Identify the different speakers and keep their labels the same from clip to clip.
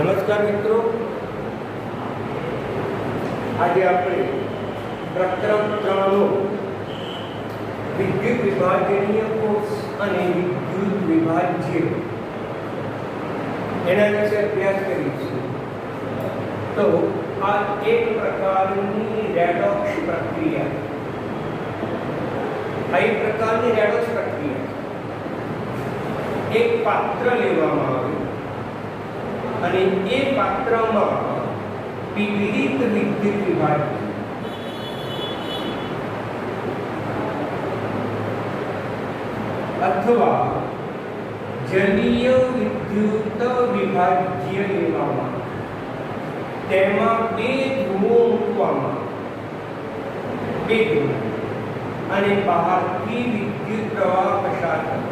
Speaker 1: નમસ્કાર મિત્રો, આજે આપણે પ્રકરણ 3 નો વિદ્યુત વિભાજનીય કોષ અને વિદ્યુત વિભાજ્ય એના વિશે અભ્યાસ કરીશું. તો આ એક પ્રકારની રેડોક્સ પ્રક્રિયા, આ એક પ્રકારની રેડોક્સ પ્રક્રિયા. એક પાત્ર લેવામાં આવે અને એ પાત્રમાં વિવિધ વિદ્યુત વિભાજ્ય અથવા જલીય વિદ્યુત વિભાજ્ય લેવામાં, તેમાં બે ધ્રુવો મૂકવામાં, બે ધ્રુવો, અને બહારથી વિદ્યુત પ્રવાહ પસાર થવાનો.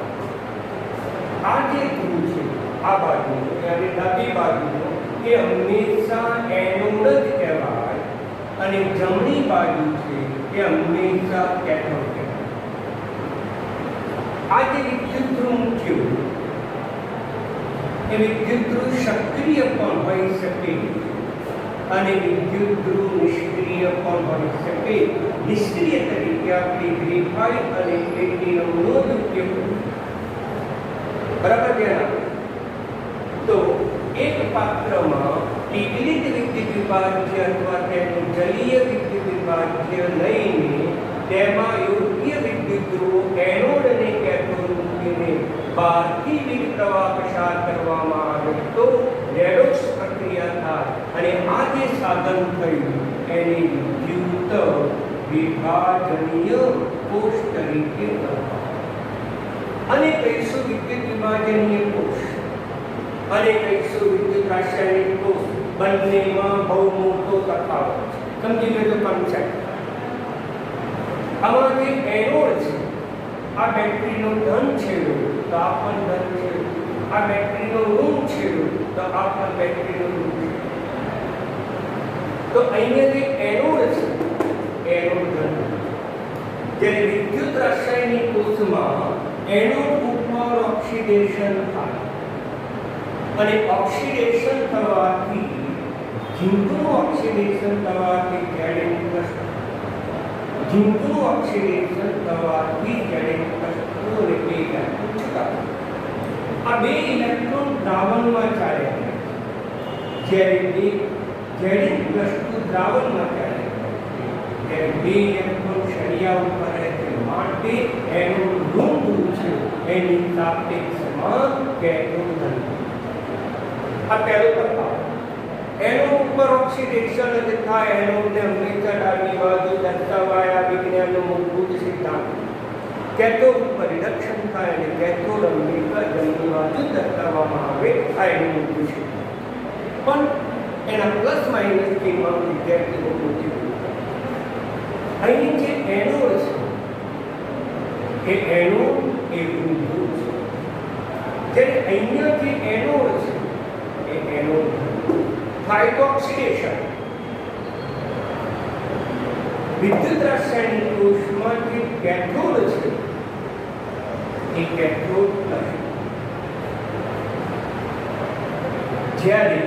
Speaker 1: આ જે ધ્રુવ છે, આ બાજુ એટલે ડાબી બાજુનો, એ હંમેશા એનોડ જ કહેવાય, અને જમણી બાજુ છે એ હંમેશા કેથોડ કહેવાય. આ જે વિદ્યુત ધ્રુવ મૂક્યું, એ વિદ્યુત ધ્રુવ સક્રિય પણ હોઈ શકે અને વિદ્યુત ધ્રુવ નિષ્ક્રિય પણ હોઈ શકે. નિષ્ક્રિય તરીકે આપણે ગ્રેફાઇટ અને પ્લેટિનમનો જ ઉપયોગ કરીએ. બરાબર ધ્યાન. તો એક પાત્રમાં વિવિધ વિદ્યુત વિભાજ્ય અથવા તેનું જલીય વિદ્યુત વિભાજ્ય લઈને તેમાં યોગ્ય વિદ્યુત ધ્રુવો એનોડ અને કેથોડ મૂકીને બહારથી વીજ પ્રવાહ પસાર કરવામાં આવે તો રેડોક્સ પ્રક્રિયા થાય, અને આ જે સાધન થયું એને વિદ્યુત વિભાજનીય કોષ તરીકે ઓળખાય. અને કહીશું વિદ્યુત વિભાજનીય કોષ અને કહીશું વિદ્યુત રાસાયણિક કોષ, બંનેમાં બહુ મોટો તફાવત છે. સમજી લેજો કન્સેપ્ટ. આમાં જે એનોડ છે, આ બેટરીનો ધન છેડો તો આ પણ ધન છેડો, આ બેટરીનો ઋણ છેડો તો આ પણ બેટરીનો ઋણ છેડો. તો અહીંયા જે એનોડ છે, એનોડ ધન. જ્યારે વિદ્યુત રાસાયણિક કોષમાં એનોડ ઉપર ઓક્સિડેશન થાય, અને ઓક્સિડેશન થવાથી ઝીંકનું ઓક્સિડેશન થવાથી ઝેડ પ્લસ, ઝીંકનું ઓક્સિડેશન થવાથી ઝેડ પ્લસ અને બે ઇલેક્ટ્રોન છૂટા. આ બે ઇલેક્ટ્રોન દ્રાવણમાં ચાલે, જ્યારે બે ઝેડ પ્લસ દ્રાવણમાં ચાલે, ત્યારે બે ઇલેક્ટ્રોન સળિયા ઉપર રહે છે. માટે એનું ઋણ છે એની સાપેક્ષમાં કેથોડ ધન. આ પહેલો તફાવત. એનો ઉપર ઓક્સિડેશન જ થાય, એનોડને હંમેશા ડાબી બાજુ દર્શાવાયા વિજ્ઞાનનો મૂળભૂત સિદ્ધાંત. કેથોડ ઉપર રિડક્શન થાય અને કેથોડ હંમેશા જમણી બાજુ દર્શાવવામાં આવે. આ એનું મૂળભૂત સિદ્ધાંત. પણ એના પ્લસ માઇનસ કિંમત વિદ્યાર્થીઓ પૂછી. અહીં જે એનોડ છે એ એનોડ એ ઋણ છે, જ્યારે અહીંયા જે એનોડ છે એ એનોડ થાય તો ઓક્સિડેશન. વિદ્યુત રાસાયણિક કોષમાં જે કેથોડ છે એ કેથોડ પ્લસ, જ્યારે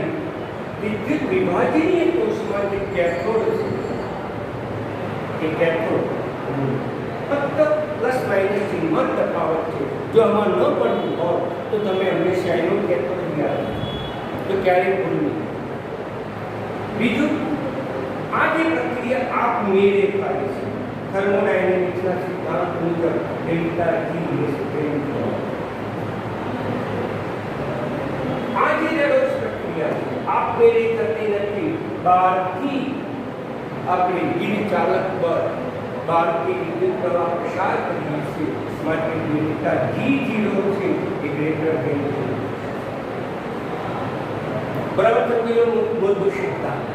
Speaker 1: વિદ્યુત વિભાજનીય કોષમાં જે કેથોડ છે એ કેથોડ. ફક્ત પ્લસ માઇનસ કિંમત તફાવત છે. જો આમાં ન પડતું હોય તો તમે હંમેશા એનો કેથોડ યાદ તો ક્યારેય ભૂલ નહીં. બીજું, આ જે પ્રક્રિયા આપમેળે થાય છે થર્મોડાયનેમિક્સના સિદ્ધાંત મુજબ ડેલ્ટા જી આ જે રેડોક્સ પ્રક્રિયા છે આપમેળે થતી નથી. બહારથી આપણે વીજ ચાલક બળ, બહારથી વિદ્યુત પ્રવાહ પસાર કરીએ છીએ, માટે ડેલ્ટા G0 છે એ ગ્રેટર ધેન 0. બરાબર સમજેલો મૂળભૂત સિદ્ધાંત.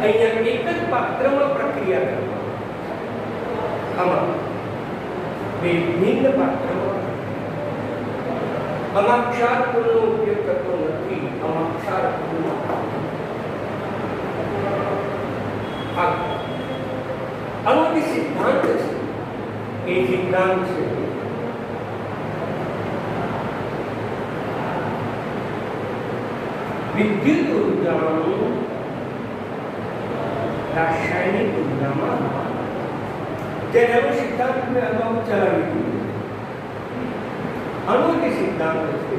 Speaker 1: અહીંયા એક જ પાત્રમાં પ્રક્રિયા કરવામાં, આમાં બે ભિન્ન પાત્રમાં. આમાં ક્ષાર પુલનો ઉપયોગ કરતો નથી, આમાં ક્ષાર પુલનો આનો જે સિદ્ધાંત છે એ સિદ્ધાંત છે વિદ્યુત ઉર્જાનું રાસાયણિક ઉર્જામાં જેનો સિદ્ધાંત મેં અગાઉ ચલાવી દીધો. આનો જે સિદ્ધાંત છે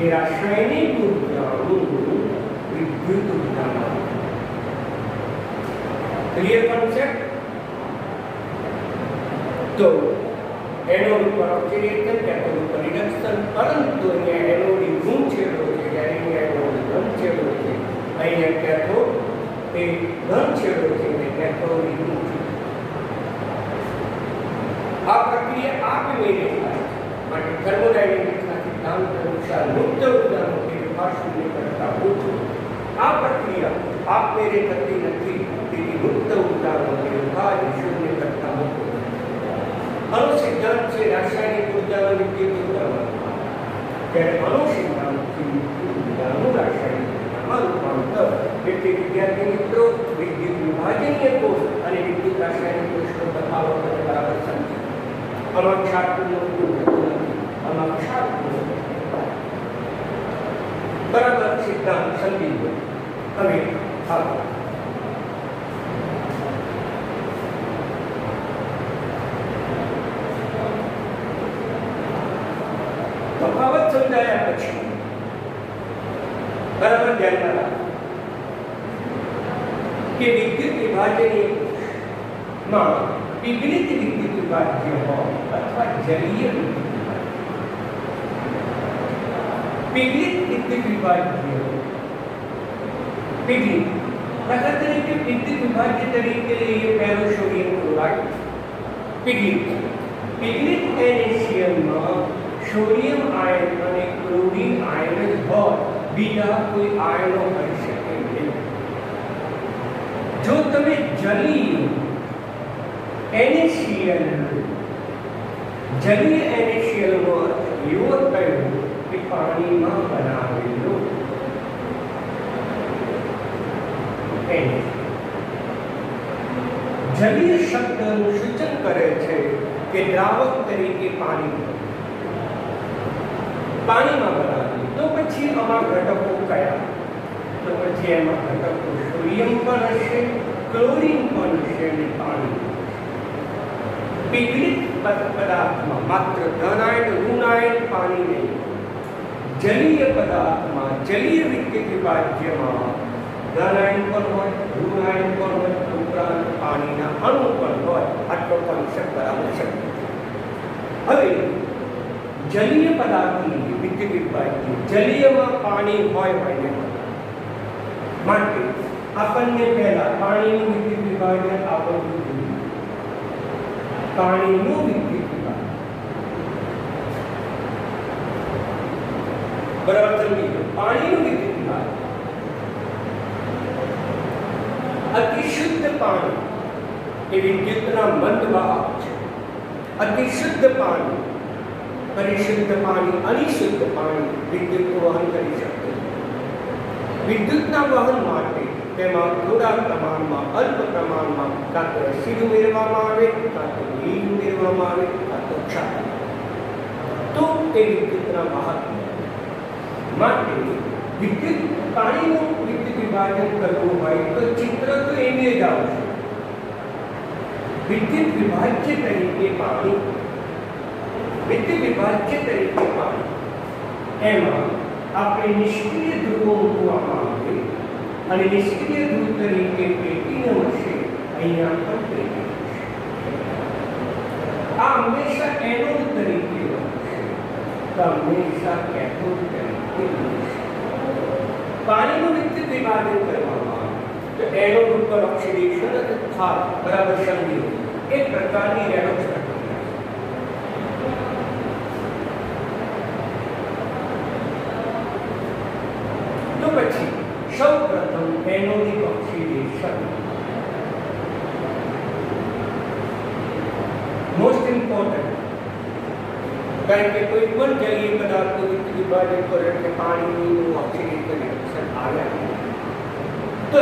Speaker 1: એ રાસાયણિક ઉર્જાનું વિદ્યુત ઉર્જામાં. Clear concept? તો એનોડ ઉપર ઓક્સિડેશન, કેથોડ ઉપર રિડક્શન, પરંતુ અહીંયા એનોડ ઋણ છેડો છે, જ્યારે અહીંયા એનોડ ધન છેડો છે. અહીંયા કેથોડ એ ધન છેડો છે અને કેથોડ ઋણ છે. આ પ્રક્રિયા આપમેળે થાય માટે થર્મોડાયનેમિક્સના સિદ્ધાંત અનુસાર મુક્ત ઉર્જાનો ફેરફાર શૂન્ય કરતા ઓછો. આ પ્રક્રિયા આપમેળે થતી નથી, તેથી મુક્ત ઉર્જાનો ફેરફાર શૂન્ય કરતા મોટો. આનો સિદ્ધાંત છે રાસાયણિક ઉર્જાનો વિદ્યુત ઉર્જામાં, જ્યારે આનો સિદ્ધાંત છે વિદ્યુત ઉર્જાનું રાસાયણિક ઉર્જામાં રૂપાંતર. એટલે વિદ્યાર્થી મિત્રો, વિદ્યુત વિભાજનીય કોષ અને વિદ્યુત રાસાયણિક કોષનો તફાવત બરાબર સમજો. આમાં ક્ષારનો ઉપયોગ થતો નથી, આમાં ક્ષારનો બરાબર સિદ્ધાંત સમજી લો. હવે આગળ તફાવત સમજાયા પછી બરાબર ધ્યાનમાં રાખો કે વિદ્યુત વિભાજનીય કોષમાં પીગળિત વિદ્યુત વિભાજ્ય હોય અથવા જલીય પીગળિત વિદ્યુત વિભાજ્ય પીગળિત દાખલા તરીકે વિદ્યુત વિભાજ્ય તરીકે લઈએ પહેલો સોડિયમ ક્લોરાઇડ. પીગળિત NaCl સોડિયમ આયન અને ક્લોરીન આયન જ હોય, બીજા કોઈ આયનો હોઈ શકે નહીં. જો તમે જલીય NaCl નો અર્થ એવો થયો કે પાણીમાં બનાવેલો જલીય શબ્દનું સૂચન કરે છે કે દ્રાવક તરીકે પાણીમાં બનાવેલું. તો પછી આમાં ઘટકો કયા? તો પછી એમાં ઘટકો સોડિયમ પણ હશે, ક્લોરીન પણ હશે અને પાણી. પીગળિત પદાર્થમાં માત્ર ધન આયન, ઋણ આયન, પાણી નહીં. જલીય પદાર્થમાં જલીય વિદ્યુત વિભાજ્યમાં ધન આયન પણ હોય, ઋણ આયન પણ હોય, ઉપરાંત પાણીના અણુ પણ હોય. આટલો કોન્સેપ્ટ બરાબર છે. હવે જલીય પદાર્થની વિદ્યુત વિભાજ્ય જલીયમાં પાણી હોય ને માટે આપણને પહેલા પાણીનું વિદ્યુત વિભાજન આવડવું જોઈએ. પાણીનું વિદ્યુત વિભાજન બરાબર સમજી લો. પાણીનું વિદ્યુત વિભાજન અતિ શુદ્ધ પાણી એ વિદ્યુતના મંદ વાહક છે. અતિ શુદ્ધ પાણી, પરિશુદ્ધ પાણી, અનિશુદ્ધ પાણી વિદ્યુતનું વહન કરી શકે. વિદ્યુતના વહન માટે તેમાં થોડા પ્રમાણમાં, અલ્પ પ્રમાણમાં કાં તો એસિડ ઉમેરવામાં આવે, કાં તો નીર ઉમેરવામાં આવે, કાં તો ક્ષાર. તો એ વિદ્યુતના વાહક માટે પાણીનું વિદ્યુત વિભાજન કરવું હોય તો ચિત્ર તો એને જ આવશે. વિદ્યુત વિભાજ્ય તરીકે પાણી, એમાં આપણે નિષ્ક્રિય ધ્રુવો મૂકવામાં આવે અને નિષ્ક્રિય ધ્રુવ તરીકે પ્લેટિનમ હશે. અહીંયા પણ પ્લેટિનમ હશે. આ હંમેશા એનોડ તરીકે હશે, તો હંમેશા કેથોડ તરીકે હશે. પાણીનું વિદ્યુત વિભાજન કરવામાં આવે તો એનોડ ઉપર ઓક્સિડેશન થાય. બરાબર સમજી લો. એક પ્રકારની રેડોક્સ પ્રક્રિયા. તો પછી સૌપ્રથમ એનોડિક ઓક્સિડેશન મોસ્ટ ઇમ્પોર્ટન્ટ. કારણ કે કોઈ પણ જલીય પદાર્થનું વિદ્યુત વિભાજન કરે એટલે પાણીનું ઓક્સિડેશન રિએક્શન આવ્યા તો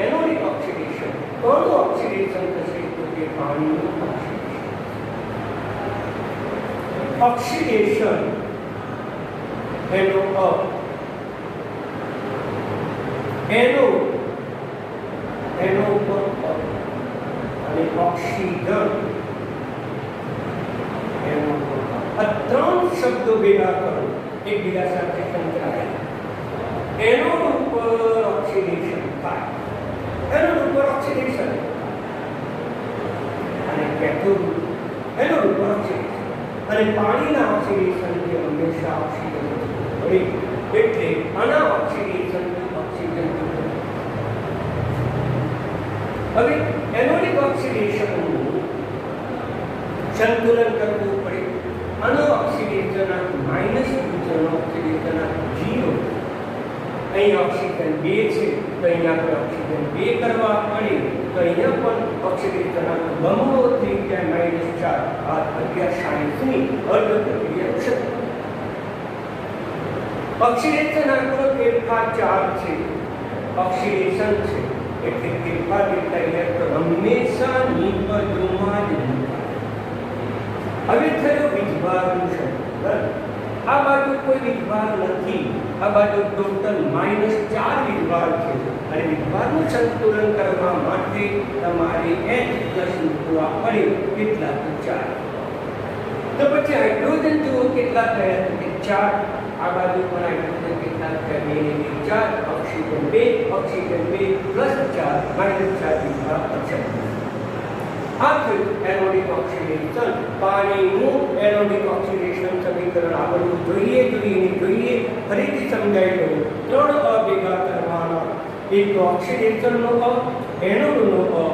Speaker 1: એનોડિક ઓક્સિડેશન કોનું ઓક્સિડેશન થશે? તો કે પાણીનું ઓક્સિડેશન એનો એનો ઉપર અને ઓક્સિજન એનો આ ત્રણ શબ્દો ભેગા કરો એકબીજા સાથે સંકળાયેલા. એનો ઉપર ઓક્સિડેશન થાય, એનો ઉપર ઓક્સિડેશન અને કેથોડ એનો ઉપર ઓક્સિડેશન અને પાણીના ઓક્સિડેશનથી હંમેશા ઓક્સિજન મળે એટલે આના ઓક્સિડેશનથી ઓક્સિજન. હવે એનોડિક ઓક્સિડેશનનું સંતુલન કરવું પડે. આનો ઓક્સિડેશન માઇનસ બીજાનો ઓક્સિડેશન 0. અહીં ઓક્સિજન 2 છે તો અહીંયા આપણે ઓક્સિજન 2 કરવા પડે તો અહીંયા પણ ઓક્સિડેશન બમણો થઈ જાય -4. આ 1160ની અર્ધ પ્રક્રિયા છે. ઓક્સિડેશન આંકડો ફેરફાર ચાર્જ છે, ઓક્સિડેશન છે એટલે ફેરફાર કેટલા ઇલેક્ટ્રોન હંમેશા નિપજોમાં જ હવે થયો વીજભારનું સંતુલન. આ બાજુ કોઈ વીજભાર નથી, આ બાજુ ટોટલ -4 વીજભાર છે અને વીજભારનું સંતુલન કરવા માટે તમારે H+ મૂકવા પડે. કેટલા? તો 4. તો પછી હાઇડ્રોજન જુઓ કેટલા થયા તો 4. આ બાજુ પણ હાઇડ્રોજન કેટલા થયા? 2 4. ઓક્સિજન 2 ઓક્સિજન 2 +4 -4 વીજભાર છે. આ થયું એનોડિક ઓક્સિડેશન. પાણીનું એનોડિક ઓક્સિડેશન સમીકરણ આવડવું જોઈએ. ફરીથી સમજાવી દઉં. 3 અ ભેગા કરવાના. એક તો ઓક્સિડેશનનો અ, એનોડનો અ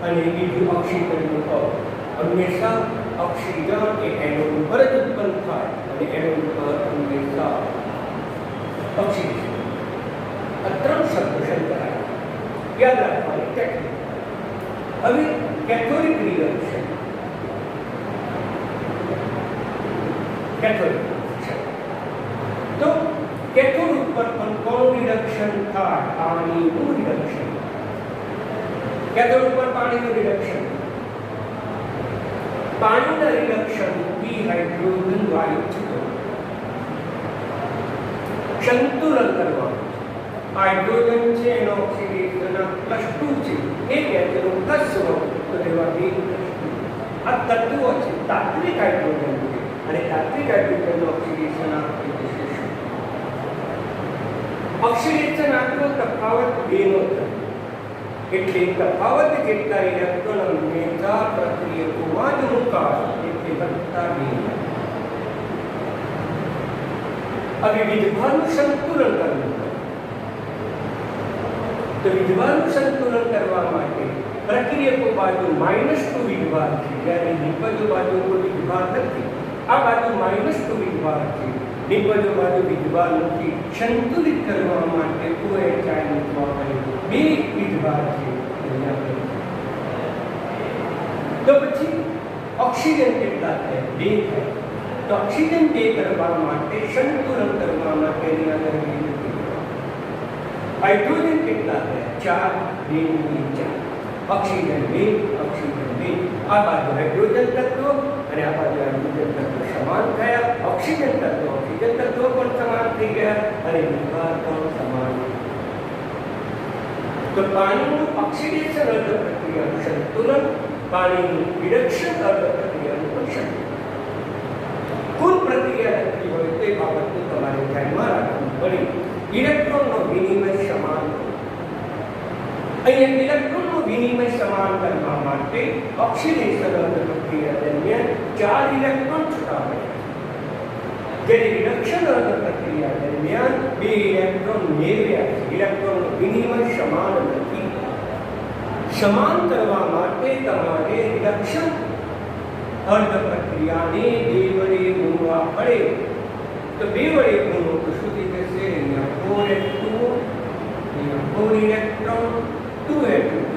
Speaker 1: અને બીજું ઓક્સિજનનો અ. હંમેશા ઓક્સિજન એ એનોડ ઉપર જ ઉત્પન્ન થાય અને એનોડ ઉપર હંમેશા ઓક્સિડેશન. આ 3 શબ્દો સંકળાયેલા યાદ રાખવાની ટેકનિક. હવે કેથોડિક રિએક્શન. તો કેથોડ ઉપર પણ કોનું રિડક્શન થાય? પાણીનું રિડક્શન. કેથોડ ઉપર પાણીનું રિડક્શન. પાણીના રિડક્શનથી હાઇડ્રોજન વાયુ છૂટો સંતુલન કરવાનું. હાઇડ્રોજન છે એનો ઓક્સિડેશન +2 છે, એક એટમ +1 તો તેવા 2 આ તત્વો છે તાત્વિક હાઇડ્રોજન છે અને તાત્વિક હાઇડ્રોજનનું ઓક્સિડેશન ઓક્સિડેશન આટલો તફાવત 2 નો થાય એટલે તફાવત જેટલા ઇલેક્ટ્રોન હંમેશા પ્રક્રિયકોમાં જ મુકાય એટલે વધતા 2. હવે વીજભારનું સંતુલન કરવું. તો વીજભારનું સંતુલન કરવા માટે પ્રક્રિયકો બાજુ -2 વીજભાર છે જ્યારે નિપજો બાજુ કોઈ વીજભાર નથી. આ બાજુ -2 વીજભાર છે, નિપજો બાજુ વીજભાર નથી. સંતુલિત કરવા માટે OH મૂકવા પડે. 2 વીજભાર છે. તો પછી ઓક્સિજન કેટલા થાય? 2 થાય. તો ઓક્સિજન 2 કરવા માટે સંતુલન કરવા માટેની આગળ હાઇડ્રોજન કેટલા થયા? 4 2 4. Oxygen 2 oxygen 2. આ બાજુ હાઇડ્રોજન તત્વો અને આ બાજુ હાઇડ્રોજન તત્વો સમાન થયા. ઓક્સિજન તત્વો પણ સમાન થઈ ગયા અને વીજભાર પણ સમાન. તો પાણીનું ઓક્સિડેશન અર્ધ પ્રક્રિયાનું સંતુલન, પાણીનું રિડક્શન અર્ધ પ્રક્રિયાનું સંતુલન. કુલ પ્રક્રિયા થતી હોય તે બાબતનું તમારે ધ્યાનમાં રાખવું પડે. ઇલેક્ટ્રોનનો વિનિમય સમાન. અહીંયા ઇલેક્ટ્રોનનો વિનિમય સમાન કરવા માટે ઓક્સિડેશન અર્ધ પ્રક્રિયા દરમિયાન 4 ઇલેક્ટ્રોન છૂટા પડ્યા. જ્યારે રિડક્શન અર્ધ પ્રક્રિયા દરમિયાન 2 ઇલેક્ટ્રોન મેળવ્યા છે. ઇલેક્ટ્રોનનો વિનિમય સમાન નથી. સમાન કરવા માટે તમારે રિડક્શન અર્ધ પ્રક્રિયાને 2 વડે ગુણવા પડે. તો 2 વડે ગુણો તો શું થઈ જશે? અહીંયા 4H2 અહીંયા 4 ઇલેક્ટ્રોન 2H2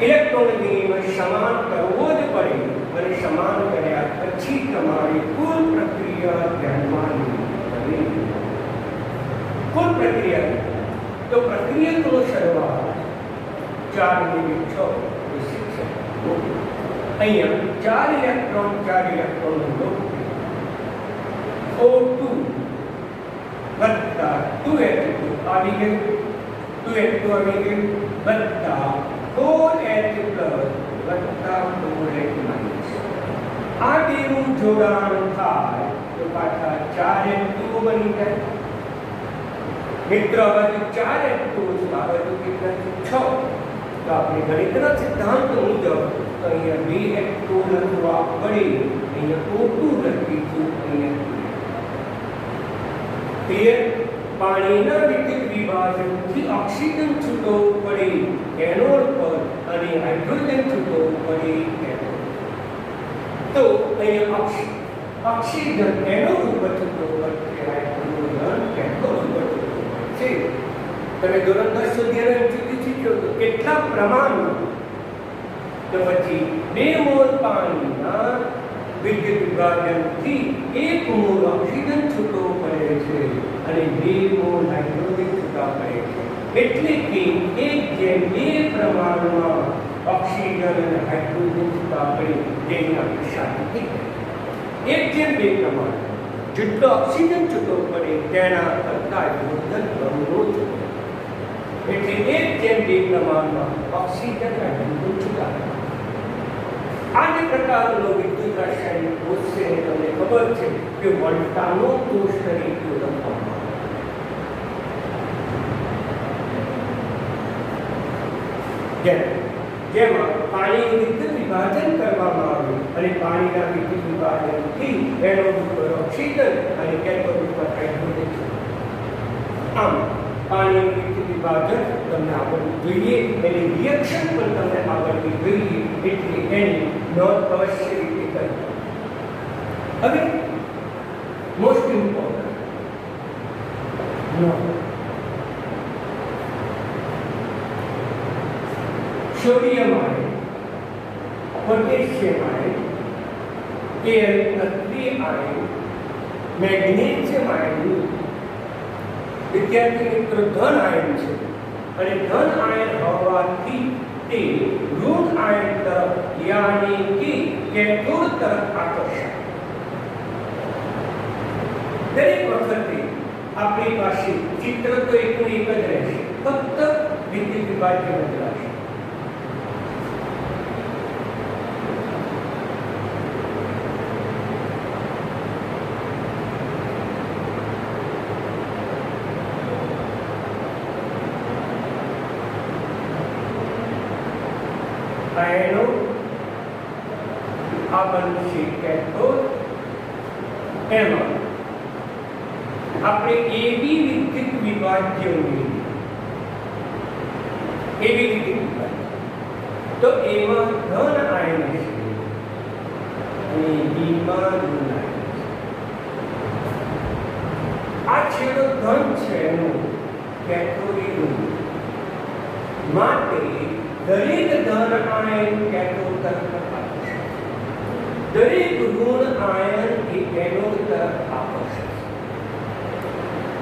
Speaker 1: ઇલેક્ટ્રોન વિનિમય સમાન કરવો જ પડે અને સમાન કર્યા પછી તમારે કુલ પ્રક્રિયા ધ્યાનમાં લેવી પડે. કુલ પ્રક્રિયા તો પ્રક્રિયાનો શરૂઆત 4 - 6 અહીંયા 4 ઇલેક્ટ્રોન O2 વત્તા 2H2 આવી ગયું, 2H2 આવી ગયું વત્તા 4H પ્લસ વત્તા 4H માઇનસ. આ બેનું જોડાણ થાય તો પાછા 4H2 બની જાય. મિત્રો આ બાજુ 4H2 છે, આ બાજુ કેટલા છે 6. તો આપણે ગણિતના સિદ્ધાંત મુજબ અહીંયા 2H2 લખવા પડે, અહીંયા O2 લખીશું, અહીંયા ક્લિયર. પાણીના વિદ્યુત વિભાજનથી ઓક્સિજન છૂટો પડે એનોડ પર અને હાઇડ્રોજન છૂટો પડે કેથોડ. તો અહીંયા ઓક્સિજન એનોડ ઉપર છૂટો પડશે, હાઇડ્રોજન કેથોડ ઉપર છૂટો પડશે. તમે ધોરણ 10 સુધી શીખ્યો તો કેટલા પ્રમાણમાં? તો પછી 2 મોલ પાણીના વિદ્યુત વિભાજનથી 1 મોલ ઓક્સિજન છૂટો પડે છે અને 2 મોલ હાઇડ્રોજન છૂટા પડે છે. એટલે કે 1:2 પ્રમાણમાં ઓક્સિજન અને હાઇડ્રોજન છૂટા પડે, જેની આપણે શાદી થઈ જાય. 1:2 પ્રમાણ જેટલો ઓક્સિજન છૂટો પડે તેના કરતા હાઇડ્રોજન બમણો છૂટો. એટલે 1:2 પ્રમાણમાં ઓક્સિજન હાઇડ્રોજન છૂટા પડે. આ જે પ્રકારનો વિદ્યુત રાસાયણિક કોષ છે તમને ખબર છે કે વોલ્ટાનો કોષ તરીકે ઓળખવામાં આવે. જેમાં પાણીનું વિદ્યુત વિભાજન કરવામાં આવે અને પાણીના વિદ્યુત વિભાજનથી એનોડ ઉપર ઓક્સિજન અને કેથોડ ઉપર હાઇડ્રોજન. આમ પાણીનું વિદ્યુત વિભાજન તમને આવડવું જોઈએ, એની રિએક્શન પણ તમને આવડવી જોઈએ, એટલે એની નોંધ અવશ્ય રીતે કરવી. હવે મોસ્ટ ઇમ્પોર્ટન્ટ નોંધ, sodium ion, potassium ion, Al+3 ion, magnesium ion વિદ્યાર્થી મિત્રો ધન આયન છે અને ધન આયન હોવાથી તે ઋણ આયન તરફ યાની કે કેથોડ તરફ આકર્ષાય. દરેક વખતે આપણી પાસે ચિત્ર તો એકનું એક જ રહેશે, ફક્ત વિદ્યુત વિભાજ્ય બદલાશે. આયનો આ બનશે કેથોડ. એમાં આપણે એબી વિદ્યુત વિભાજ્ય ઉમેરીએ, એબી વિદ્યુત વિભાજ્ય, તો એમાં ધન આયન છે અને બીમાં ઋણ આયન છે. આ છેડો ધન છે એનો કેથોડિક ઋણ, માટે દરેક ધન આયન કેથોડ તરફ આકર્ષે, દરેક ઋણ આયન એ એનોડ તરફ આકર્ષે.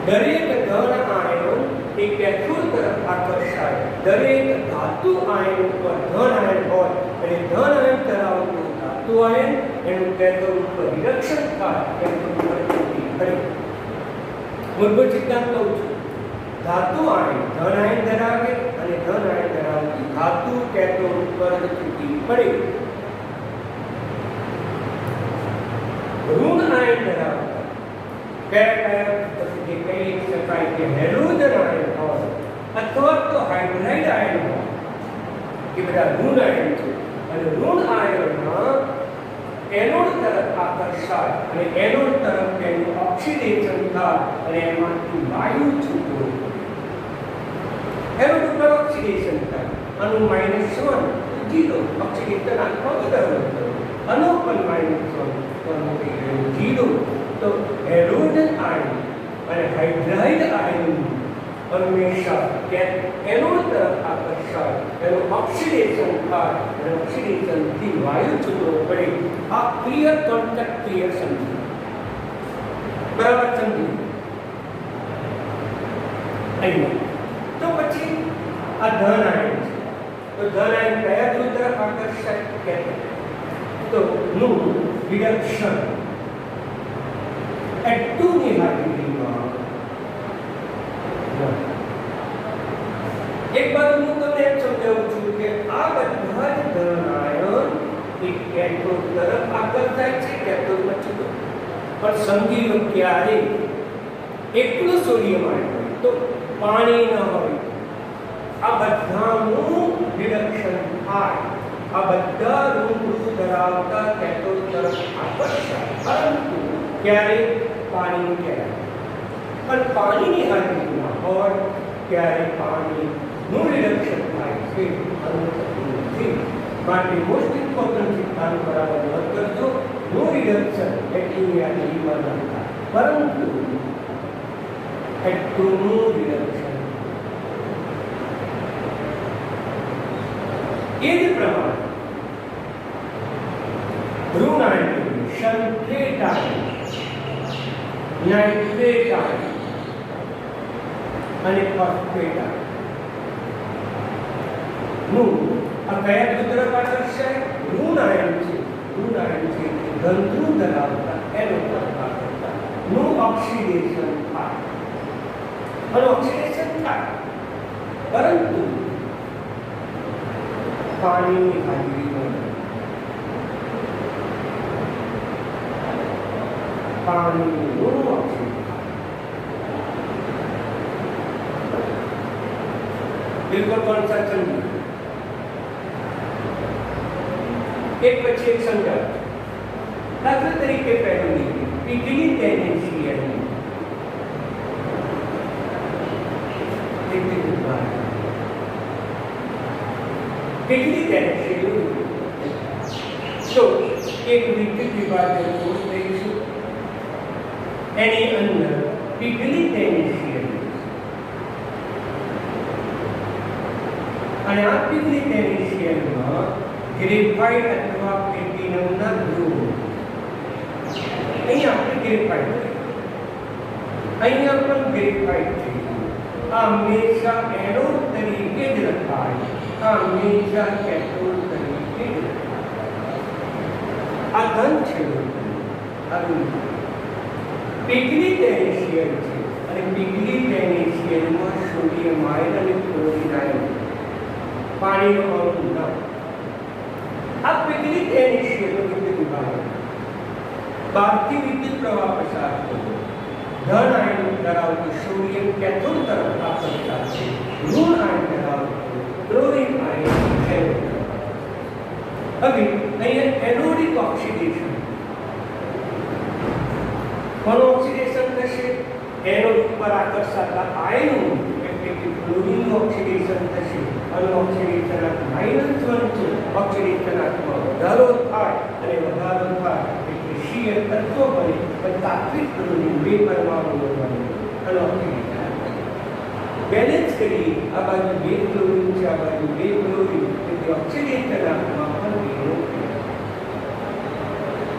Speaker 1: દરેક ધન આયન એ કેથોડ તરફ આકર્ષાય. દરેક ધાતુ આયન ઉપર ધન આયન હોય અને ધન આયન ધરાવતું ધાતુ આયન એનું કેથોડ ઉપર વિરક્ષણ થાય, કેથોડ ઉપર ચોટી કરે. મૂળભૂત સિદ્ધાંત કહું છું, ધાતુ આયન ધન આયન ધરાવે અને ધન આયન ધરાવતી ધાતુ કેથોડ ઉપર ચોટી પડે. ઋણ આયન ધરાવતા કયા જે કહી શકાય કે હેલોજન આયન હોય અથવા તો હાઇડ્રાઇડ આયન હોય, એ બધા ઋણ આયન છે અને ઋણ આયનમાં એનોડ તરફ આકર્ષાય અને એનોડ તરફ તેનું ઓક્સિડેશન થાય અને એમાંથી વાયુ છૂટો પડે. એનોડ ઉપર ઓક્સિડેશન થાય, આનું -1 0 ઓક્સિડેશન આખો બદલ, આનો પણ -1 તો આનો થઈ ગયો 0. તો હેલોજન આયન અને હાઇડ્રાઇડ આયન હંમેશા એનોડ તરફ આકર્ષાય, એનું ઓક્સિડેશન થાય અને ઓક્સિડેશનથી વાયુ છૂટો પડે. આ ક્લિયર કોન્સેપ્ટ ક્લિયર સમજો, બરાબર સમજો અહીંયા. તો પછી આ ધન આયન છે, તો ધન આયન કયા ધ્રુવ તરફ આકર્ષાય કેથોડ, તો નું વિરક્ષણ H2 ની હાજરીમાં એક બાજુ હું તમને એમ સમજાવું છું કે આ બધા જ ધન આયન એક કેથોડ તરફ આકર્ષાય છે, કેથોડ પછી પણ સમજી લો ક્યારે એટલું સોડિયમ આયન તો પાણી ન હોય આ બધાનું રિડક્શન થાય, આ બધા ઋણ ધરાવતા કેથોડ તરફ આકર્ષાય, પરંતુ ક્યારે પાણીનું ક્યારે પણ પાણીની હાજરીમાં હોય ત્યારે પાણીનું રિડક્શન થાય છે, નથી. માટે મોસ્ટ ઇમ્પોર્ટન્ટ સિદ્ધાંત બરાબર નોંધ કરજો. નો રિડક્શન બેક્ટેરિયાની લીવરમાં થાય, પરંતુ એટોનું રિડક્શન એ જ પ્રમાણે ઋણ ion, sulphate ion, nitrate ion અને ફોસ્ફેટ આયન નું આ કયા ધ્રુવ તરફ આકર્ષાય? ઋણ આયન છે, ઋણ આયન છે ધન ધ્રુવ ધરાવતા એનો તરફ આકર્ષાય, નું ઓક્સિડેશન થાય અને ઓક્સિડેશન થાય, પરંતુ પાણીની હાજરીમાં પાણીનું ઓક્સિડેશન બિલકુલ કોન્સેપ્શન એક પછી એક સમજાવ. દાખલા તરીકે પહેલું પીગળી ટેન્ડન્સી એની પીગળી ટેન્ડન્સી તો એક વિદ્યુત વિભાજન કોષ લઈશું, એની અંદર પીગળી ટેન્ડન્સી અને આ પીગળી ટેન્ડન્સીમાં ગ્રેફાઇટ અથવા પ્લેટિનમના ધ્રુવો, અહીંયા આપણે ગ્રેફાઇટ, અહીંયા પણ ગ્રેફાઇટ છે. આ હંમેશા એનોડ તરીકે જ લખાય, આ હંમેશા કેથોડ તરીકે જ લખાય. આ ધન છે, આ પીગળી ટેન્ડન્સી છે અને પીગળી ટેન્ડન્સીમાં સોડિયમ આયન અને ક્લોરીન આયન પાણીનો અણુ ન. આ પીગળી ટેન્ડન્સીનો વિદ્યુત વિભાજન બહારથી વિદ્યુત પ્રવાહ પસાર થતો ધન આયન ધરાવતું સોડિયમ કેથોડ તરફ આકર્ષાય છે, ઋણ આયન ધરાવતું ક્લોરીન આયન એનોડ તરફ. હવે અહીંયા એનોડિક ઓક્સિડેશન, કોનું ઓક્સિડેશન થશે? એનોડ ઉપર આકર્ષાતા આયનો એટલે કે ક્લોરીનનું ઓક્સિડેશન થશે અને ઓક્સિડેશનના -1 છે, ઓક્સિડેશનમાં વધારો થાય અને વધારો થાય એટલે શીયર તત્વ બને પણ તાત્વિક ક્લોરીન બે પરમાણુઓ બને અને ઓક્સિડેશન બેલેન્સ કરી. આ બાજુ બે ક્લોરીન છે, આ બાજુ બે ક્લોરીન એટલે ઓક્સિડેશનમાં પણ બેનો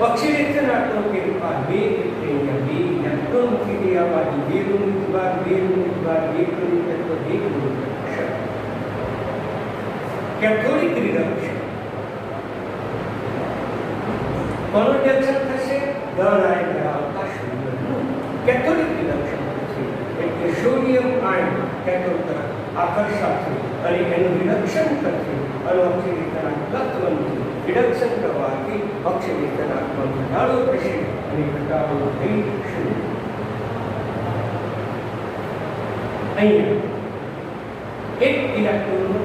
Speaker 1: ઓક્સિડેશનાત્મક ફેરફાર બે એટલે અહીંયા બે ઇલેક્ટ્રોન મૂકી આ બાજુ બે ઋણ વિભાગ, બે ઋણ વિભાગ, બે ક્લોરીન તત્વ, બે ક્લોરીન કેથોડિક રિડક્શન. કોનું રિડક્શન થશે? ધન આયન ધરાવતા સોડિયમનું કેથોડિક રિડક્શન થશે એટલે સોડિયમ આયન કેથોડ તરફ આકર્ષાશે અને એનું રિડક્શન થશે અને ઓક્સિડેશનાત્મક બનશે. રિડક્શન કરવાથી ઓક્સિડેશનાત્મક ઘટાડો થશે અને ઘટાડો થઈ શકશે. અહીંયા એક ઇલેક્ટ્રોનનો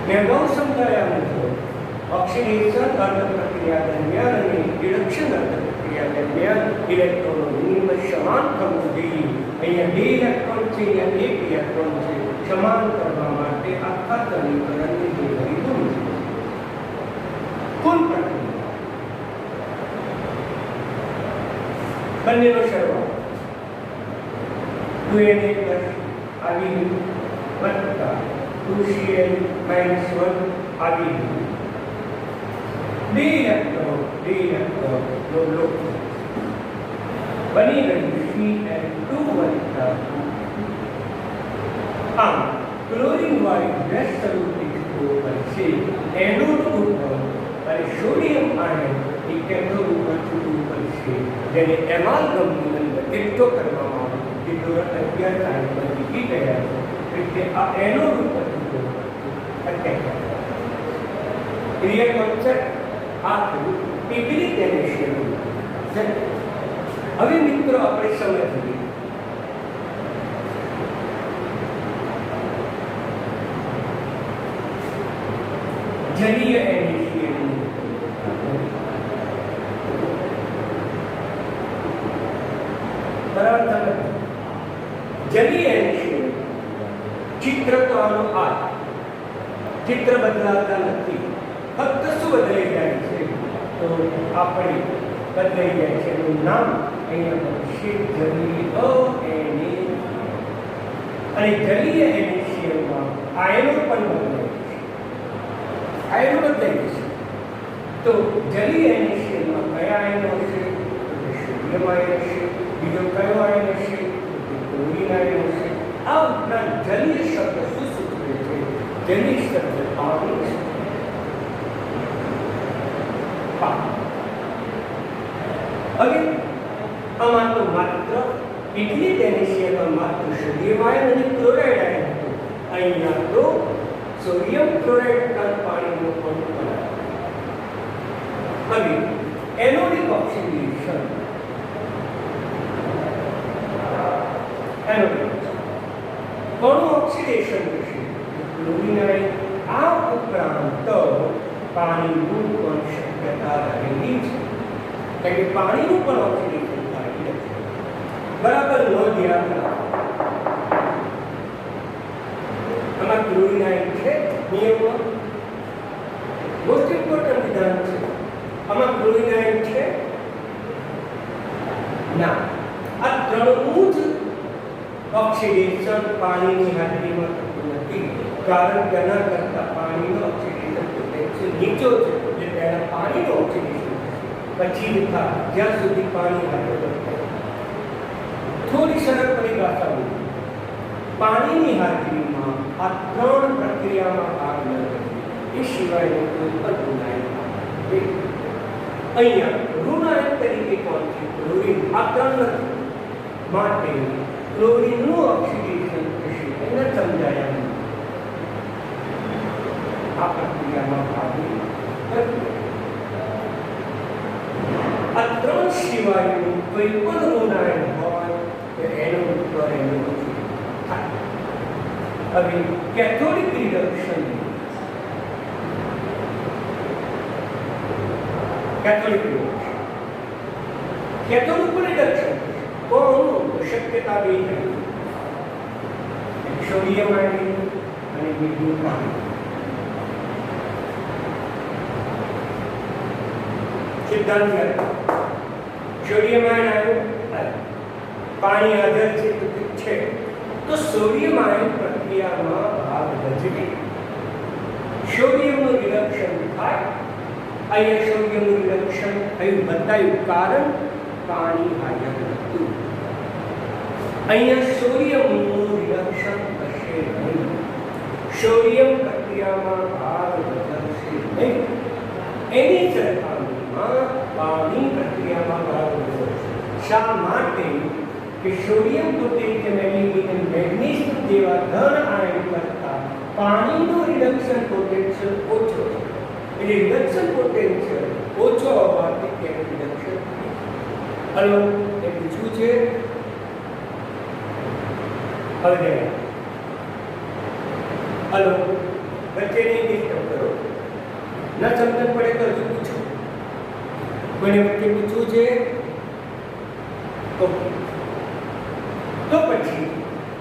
Speaker 1: મેં અગાઉ સમજાવ્યા મુજબ ઓક્સિડેશન અર્ધ પ્રક્રિયા દરમિયાન અને રિડક્શન અર્ધ પ્રક્રિયા દરમિયાન ઇલેક્ટ્રોનનું વિનિમય સમાન કરવું જોઈએ. અહીંયા બે ઇલેક્ટ્રોન છે, અહીંયા એક ઇલેક્ટ્રોન છે. સમાન કરવા માટે આખા સમીકરણને જે કરી દઉં છું કુલ પ્રક્રિયા બંનેનો સરવાળો 2Na+ આવી વત્તા 2Cl - 1 આવી બે ઇલેક્ટ્રોન નો લોક બની ગયું Cl2 વત્તા 2. આમ ક્લોરીન વાળી ગેસ સ્વરૂપે ઉપર છે એનોડ ઉપર અને સોડિયમ આયન એ કેથોડ ઉપર છૂટું પડશે, જેને એમાલ્ગમની અંદર એકઠો કરવામાં આવે જે ધોરણ 11 સાયન્સમાં શીખી ગયા છે. એટલે આ એનો રૂપ ક્લિયર કોન્સેપ્ટ આ થયું પીપલી ટેનેશિયન. હવે મિત્રો આપણે સમજીએ જલીય એનેશિયન. બરાબર. જલીય એનેશિયન ચિત્ર તો આનો આ ચિત્ર બદલાતા નથી, ફક્ત શું બદલાઈ જાય છે તો આપણે બદલાઈ જાય છે એનું નામ અહીંયા બનશે જલીય એનેશિયન. અને જલીય એનેશિયનમાં આયનો પણ બદલાય છે, આયનો બદલાય છે. તો જલીય એનેશિયનમાં કયા આયનો હશે? સોડિયમ આયન હશે. બીજો કયો આયન હશે? ક્લોરીન આયન હશે. આ ઉપરાંત જલીય શબ્દ શું સૂચવે છે? જલીય શબ્દ પાણી છે. હવે આમાં તો માત્ર પીપલી ટેનેશિયનમાં માત્ર સોડિયમ આયન અને ક્લોરાઇડ આયન હતું. અહીંયા તો સોડિયમ ક્લોરાઇડ પાણીનો પણ. હવે એનોડિક ઓક્સિડેશન, કોનું ઓક્સિડેશન થશે? Chlorine ion. આ ઉપરાંત પાણીનું પણ શક્યતા રહેલી છે, કારણ કે પાણીનું પણ ઓક્સિડેશન થાય છે. બરાબર નોંધ યાદ રાખો. આમાં ક્લોરીન આયન છે નિયમમાં, મોસ્ટ ઇમ્પોર્ટન્ટ વિધાન છે. આમાં ક્લોરીન આયન છે ના. આ ત્રણનું જ ઓક્સિડેશન પાણીની હાજરીમાં થતું નથી, કારણ કે આના કરતા પાણીનો ઓક્સિડેશન પોટેન્શિયલ નીચો છે. એટલે પહેલા પાણીનો ઓક્સિડેશન પછી થાય જ્યાં સુધી પાણી હાજર હોય. થોડી સરળ પરિભાષા બોલી, પાણીની હાજરીમાં આ ત્રણ પ્રક્રિયામાં ભાગ ન લે એ સિવાયનું કોઈ પણ ઋણાયન. અહીંયા ઋણાયન તરીકે કોણ છે? ક્લોરીન. આ ત્રણ નથી માટે ક્લોરીનનું ઓક્સિડેશન થશે. એને સમજાયા આ પ્રક્રિયામાં ભાગ નથી. આ ત્રણ સિવાયનું કોઈ પણ ઋણાયન હોય તો એનો ઉપર એનો થાય. હવે કેથોડિક રિડક્શન, કેથોડિક રિડક્શન કોનું શક્યતા બે નથી. સોડિયમ આયન અને બીજું પાણી. સિદ્ધાંત સોડિયમ આયન આવ્યું, પાણી હાજર છે તો છે, તો સોડિયમ આયન પ્રક્રિયામાં ભાગ ભજવે. સોડિયમનું રિડક્શન થાય. અહીંયા સોડિયમનું રિડક્શન થયું બતાવ્યું, કારણ પાણી હાજર હતું. અહીંયા સોડિયમનું રિડક્શન થશે નહીં. સોડિયમ પ્રક્રિયામાં ભાગ ભજવશે નહીં. એની સરખામણીમાં પાણી પ્રક્રિયામાં ભાગ ભજવશે. શા માટે? કે સોડિયમ પોટેશિયમ એલ્યુમિનિયમ મેગ્નેશિયમ જેવા ધન આયન કરતા પાણીનું રિડક્શન પોટેન્શિયલ ઓછો છે. એટલે રિડક્શન પોટેન્શિયલ ઓછો હોવાથી તેનું રિડક્શન થાય. હલો, એ પૂછવું છે. હવે હલો, વચ્ચે નહીં ડિસ્ટર્બ કરો. ના સમજણ પડે તો હજુ પૂછો. કોઈને વચ્ચે પૂછવું છે તો પછી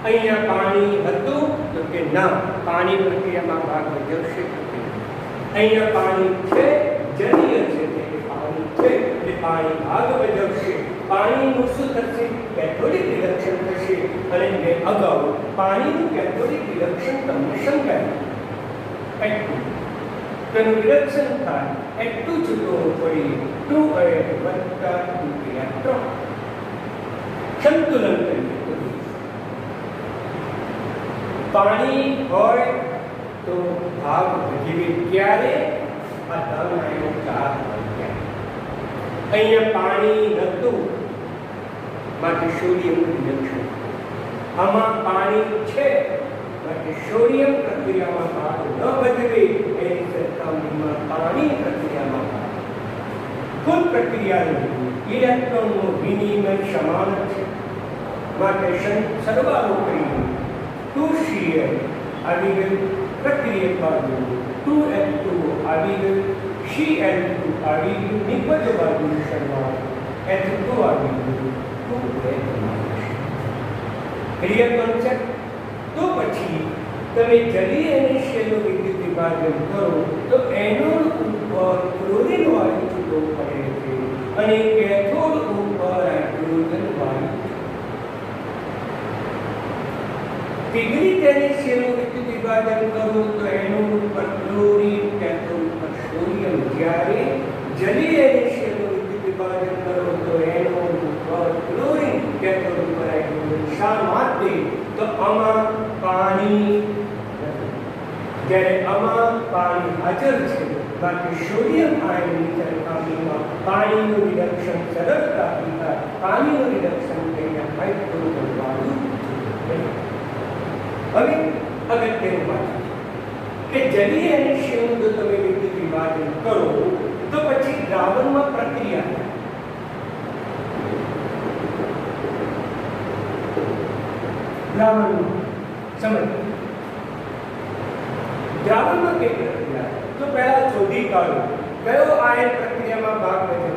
Speaker 1: અહીંયા પાણી હતું તો કે ના, પાણી પ્રક્રિયામાં ભાગ ભજવશે. અહીંયા પાણી છે, જલીય છે, પાણી છે એટલે પાણી ભાગ ભજવશે. પાણીનું શું થશે? કેથોડિક રિડક્શન થશે. અને મેં અગાઉ પાણીનું કેથોડિક રિડક્શન તમને સમજાવ્યું. તેનું રિડક્શન થાય એટલું છૂટો પડી 2 વત્તા 2 ઇલેક્ટ્રોન સંતુલન કરીએ. પાણી હોય તો ભાગ ભજવે ક્યારે? આ ધન આયનો ચાર્જ હોય ત્યારે. અહીંયા પાણી નહોતું માટે સોડિયમનું રિડક્શન. આમાં પાણી છે માટે સોડિયમ પ્રક્રિયામાં ભાગ ન ભજવે એની સરખામણીમાં પાણી પ્રક્રિયામાં ભાગ. કુલ પ્રક્રિયાનું ઇલેક્ટ્રોનનું વિનિમય સમાન છે. માટે સરવાળો કરીને 2Cl આવી ગયું, પ્રક્રિયક બાજુ 2H2O આવી ગયું, Cl2 આવી ગયું, નિપજ બાજુ સરવાળો H2 આવી ગયું, 2H. Clear concept? તો પછી તમે જલીય અને શેલો વિદ્યુત વિભાજન કરો તો એનોડ ઉપર ક્લોરીન વાયુ છૂટો પડે છે અને કેથોડ ઉપર હાઇડ્રોજન વાયુ. ડિગ્રી તેને શેલો વિદ્યુત વિભાજન કરો તો એનોડ ઉપર ક્લોરીન, કેથોડ ઉપર સોડિયમ. જ્યારે જલીય અને શેલો વિદ્યુત વિભાજન કરો તો એનોડ ઉપર ક્લોરીન, કેથોડ ઉપર હાઇડ્રોજન. શા માટે? તો આમાં પાણી, જ્યારે આમાં પાણી હાજર છે બાકી સોડિયમ આયનની સરખામણીમાં પાણીનું રિડક્શન સરળતાથી થાય. પાણીનું રિડક્શન થઈને હાઇડ્રોજન વાયુ. હવે અગત્યનું વાત કે જલીય અને શેનું જો તમે વિદ્યુત વિભાજન કરો તો પછી દ્રાવણમાં પ્રક્રિયા થાય. દ્રાવણમાં સમજ, દ્રાવણમાં કઈ પ્રક્રિયા? તો પહેલા શોધી કાઢો કયો આયન પ્રક્રિયામાં ભાગ ભજવે.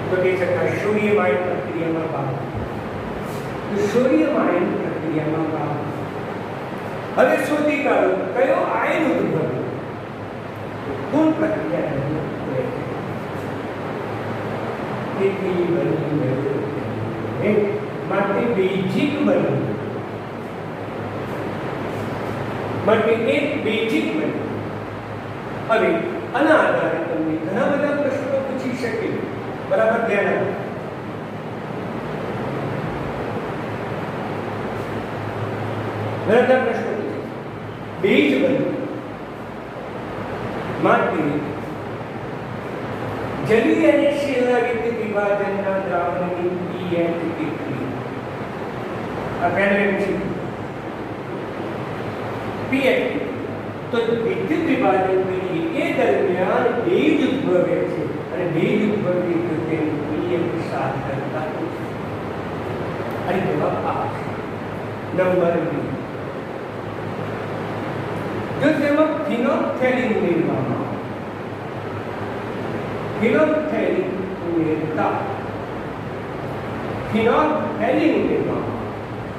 Speaker 1: તો કહી શકાય સોડિયમ આયન પ્રક્રિયામાં ભાગ. તો સોડિયમ આયન પ્રક્રિયામાં ભાગ. હવે શોધી કાઢો કયો આયન ઉદ્ભવે. કુલ પ્રક્રિયા કેટલી બની માટે બેઝિક બન્યું, માટે એક બેઝિક બન્યું. હવે આના આધારે તમને ઘણા બધા પ્રશ્નો પૂછી શકે. બરાબર ધ્યાન આપો. ઘણા બધા પ્રશ્નો પૂછે. બેઝ બન્યું માટે જલીય અને શેલના વિદ્યુત વિભાજનના દ્રાવણની pH કેટલી? આ પહેલું છે pH. તો વિદ્યુત વિભાજન કરીએ એ દરમિયાન ભેજ ઉદ્ભવે છે અને ભેજ ઉદ્ભવે તો તેનું pH 7 કરતા ઓછું. અને જવાબ આ છે. નંબર 2, જો તેમાં ફિનોલ્ફથેલિન ઉમેરવામાં આવે, ફિનોલ્ફથેલિન ઉમેરતા ફિનોલ્ફથેલિન ઉમેરવામાં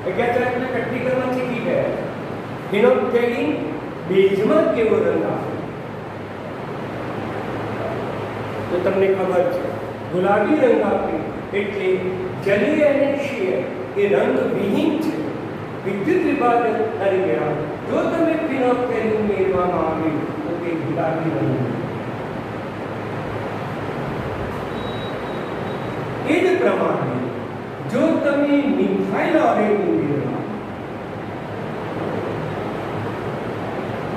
Speaker 1: એટલે આપણે પ્રેક્ટિકલમાં શીખી ગયા. ફિનોલ્ફથેલિન બેઝમાં કેવો રંગ આપે તો તમને ખબર છે ગુલાબી રંગ આપે એટલે જલીય અને ક્ષીય એ રંગ વિહીન છે. વિદ્યુત વિભાજન દરમિયાન જો તમે ફિનોલ્ફથેલિન ઉમેરવામાં આવે તો તે ગુલાબી રંગ. એ જ પ્રમાણે જો તમે મિથાઇલ ઓરેન્જ ઉમેરવા,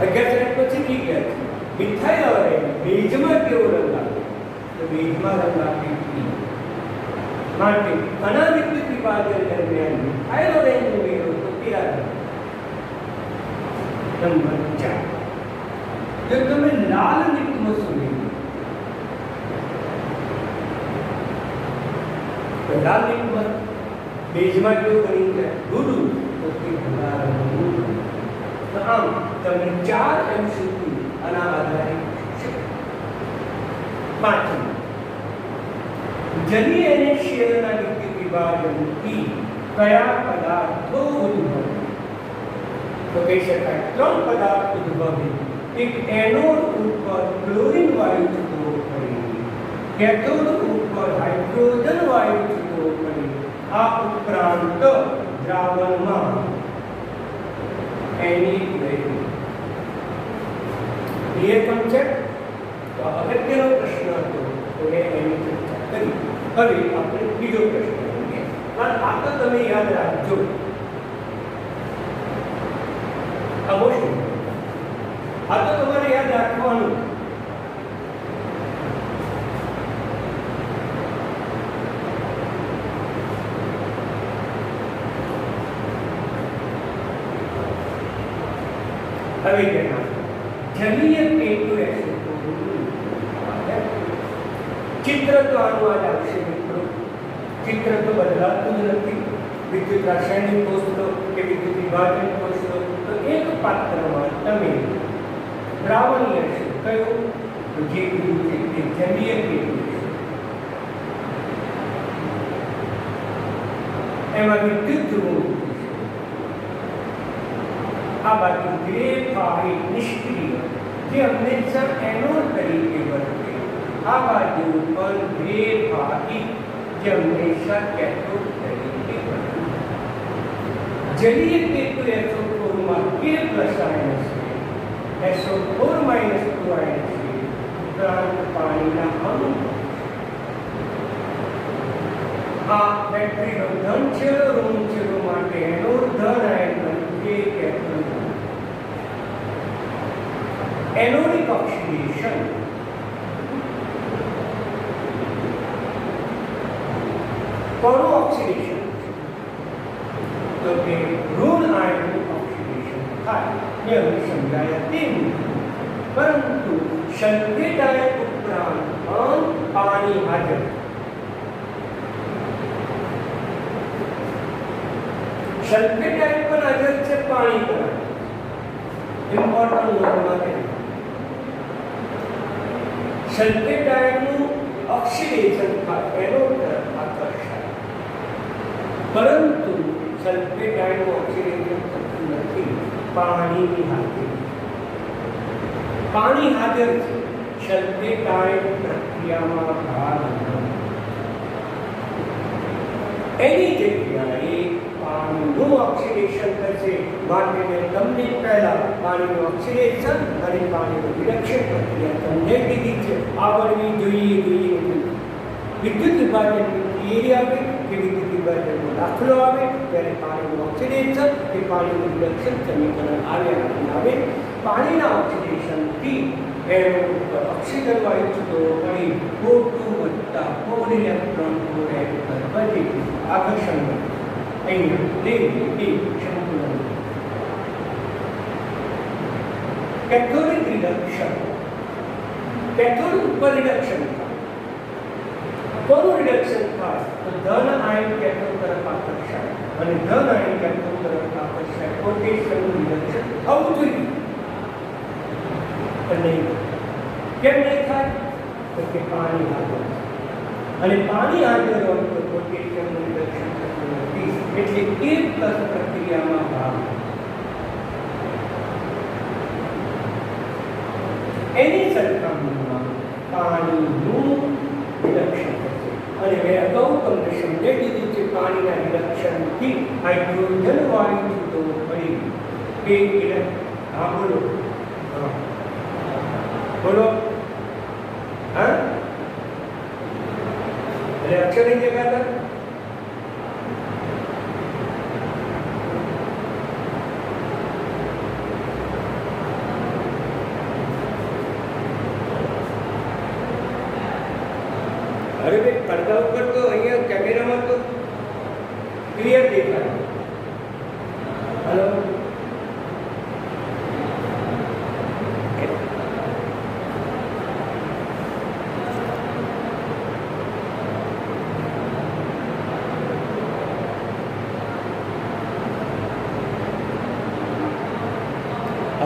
Speaker 1: અગિયાર પછી ઠીક છે મિથાઇલ ઓરેન્જ બેઝમાં કેવો રંગ આપે તો બેઝમાં રંગ આપે પીળો. માટે આના વિદ્યુત વિભાજન દરમિયાન મિથાઇલ ઓરેન્જ ઉમેરો તો પીળા રંગ. નંબર 4, જો તમે લાલ લિટમસ ઉમેરો તો લાલ લિટમસ બેઝમાં કેવું બની જાય ડૂડું તો તે ભૂરા રંગનું. તો આમ તમે 4 MCQ આના આધારે છે. 5, જલીય અને શેલના વિદ્યુત વિભાજનથી કયા પદાર્થો ઉદ્ભવે? તો કહી શકાય 3 પદાર્થ ઉદ્ભવે. એક એનોડ ઉપર ક્લોરીન વાયુ છૂટવો પડે, કેથોડ ઉપર હાઇડ્રોજન વાયુ છૂટવો પડે. આ ઉપરાંત દ્રાવણમાં એની વેલ્યુ. Clear concept? તો અગત્યનો પ્રશ્ન હતો તો મેં એની ચર્ચા કરી. હવે આપણે બીજો પ્રશ્ન લઈએ. પણ આ તો તમે યાદ રાખજો. આ તો તમારે યાદ રાખવાનું. હવે તેના જલીય K2SO4 ચિત્ર તો આનું જ આવશે મિત્રો. ચિત્ર તો બદલાતું જ નથી. વિદ્યુત રાસાયણિક કોષ લો કે વિદ્યુત વિભાજન કોષ લો તો એક પાત્રમાં તમે દ્રાવણ લેશો. કયું? તો જે કીધું છે તે જલીય K2SO4. એમાં વિદ્યુત ધ્રુવો આ બાજુ ગ્રેફાઇટ નિષ્ક્રિય જે હંમેશા એનોડ તરીકે વર્તે. આ બાજુ પણ ગ્રેફાઇટ જે હંમેશા કેથોડ તરીકે વર્તે. જલીય K2SO4 માં K પ્લસ આયન છે, SO4 માઇનસ 2 આયન છે, ઉપરાંત પાણીના અણુ. આ બેટરીનો ધન છેડો ઋણ છેડો માટે એનોડ ધન આયન બનશે કેથોડ. એનોડિક ઓક્સિડેશન કોનું ઓક્સિડેશન? તો કે ઋણ આયનનું ઓક્સિડેશન થાય. એ હવે સમજાયા તેમ. પરંતુ સલ્ફેટ આયન ઉપરાંત પણ પાણી હાજર. સલ્ફેટ આયન પણ હાજર છે પાણી પર. ઇમ્પોર્ટન્ટ નોંધમાં છે સલ્ફેટ આયનનું ઓક્સિડેશન થાય એનોડ તરફ આકર્ષાય. પરંતુ સલ્ફેટ આયનનું ઓક્સિડેશન થતું નથી પાણીની હાજરી. પાણી હાજર છે, સલ્ફેટ આયન પ્રક્રિયામાં ભાગ નથી. એની જગ્યાએ પાણીનું ઓક્સિડેશન થશે. માટે મેં તમને પહેલા પાણીનું ઓક્સિડેશન અને પાણીનું વિરક્ષણ પ્રક્રિયા તમને કીધી છે. આવડવી જોઈએ. વિદ્યુત વિભાજનની થિયરી આવે કે વિદ્યુત વિભાજનનો દાખલો આવે ત્યારે પાણીનું ઓક્સિડેશન કે પાણીનું વિરક્ષણ સમીકરણ આવે. પાણીના ઓક્સિડેશનથી એનોડ ઉપર ઓક્સિજન વાયુ છૂટો પડી O2 વત્તા 4 ઇલેક્ટ્રોન બને આકર્ષણ બને. कैथोडिक रिडक्शन कैथोड ઉપર રિડક્શન થાય. કોનું રિડક્શન થાય? તો ધન આયન કેથોડ તરફ આકર્ષાય અને ધન આયન કેથોડ તરફ આકર્ષાય. પોટેશિયમનું રિડક્શન થવું જોઈએ અને કેમ નહીં થાય? તો કે પાણી હાજર અને પાણી હાજર હોય તો પોટેશિયમનું રિડક્શન થતું નથી. એટલે K પ્લસ પ્રક્રિયામાં ભાગ. એની સરખામણીમાં પાણીનું રિડક્શન થશે. અને મેં અગાઉ તમને સમજાવી દીધું છે પાણીના રિડક્શનથી હાઇડ્રોજન વાયુ છૂટો પડી. હા બોલો હા એટલે અક્ષરની જગ્યા अरे भाई पर्दा ऊपर तो अहिया कैमरा में तो क्लियर देखाय. हेलो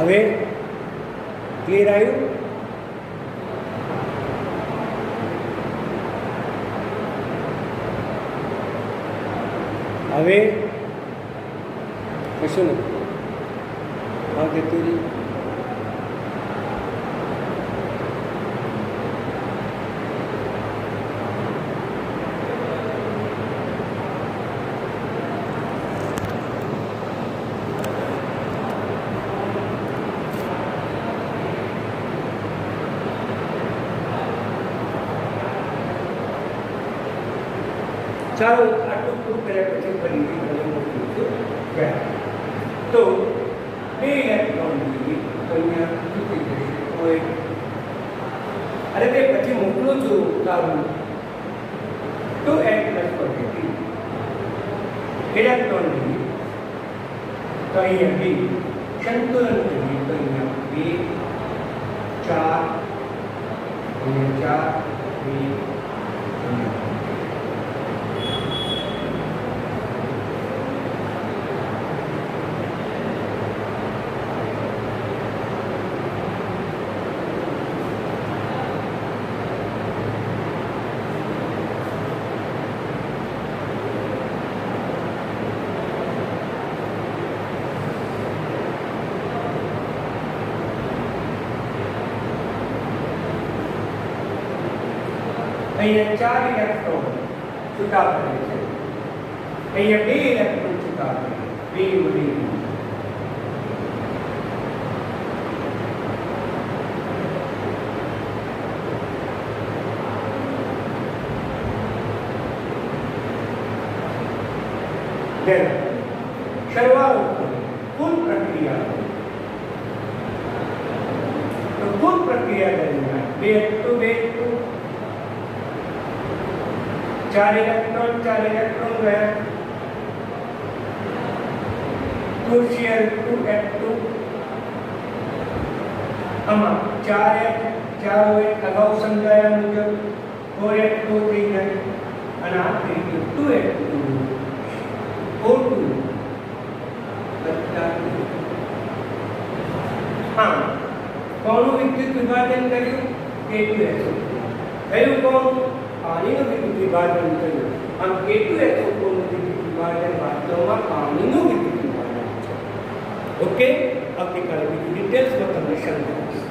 Speaker 1: હવે ક્લિયર આવ્યું? હવે કશું નથી. હા કેતુજી ચાલો આટલું પૂરું કર્યા પછી ફરીથી તો બે ઇલેક્ટ્રોન જોઈએ તો અહીંયા શું થઈ જશે? કોઈ અરે તે પછી મોકલું છું તારું 2n પ્લસ પોઝિટિવ ઇલેક્ટ્રોન જોઈએ તો અહીંયા બી સંતુલન કરીએ તો અહીંયા 2 4 અને 4 2 અહીંયા 4 ઇલેક્ટ્રોન છૂટા પડે છે, અહીંયા 2 ઇલેક્ટ્રોન છૂટા પડે, 2 મળી શરૂઆત કુલ પ્રક્રિયા તો કુલ પ્રક્રિયા દરમિયાન 2 4 इलेक्ट्रॉन गया 2Cl2H2 આમાં 4 હોય અગાઉ સમજાયા મુજબ 4H2 થઈ જાય અને આ થઈ ગયું 2H2 O2 હા કોનું વિદ્યુત વિભાજન કર્યું K2SO કયું કોણ પાણીનું વિદ્યુત વિભાજન કર્યું આમ K2SO નું વિદ્યુત વિભાજન વાસ્તવમાં પાણીનું વિદ્યુત વિભાજન છે. ઓકે આવતીકાલે બીજી ડિટેલ્સમાં તમને સમજાવીશ.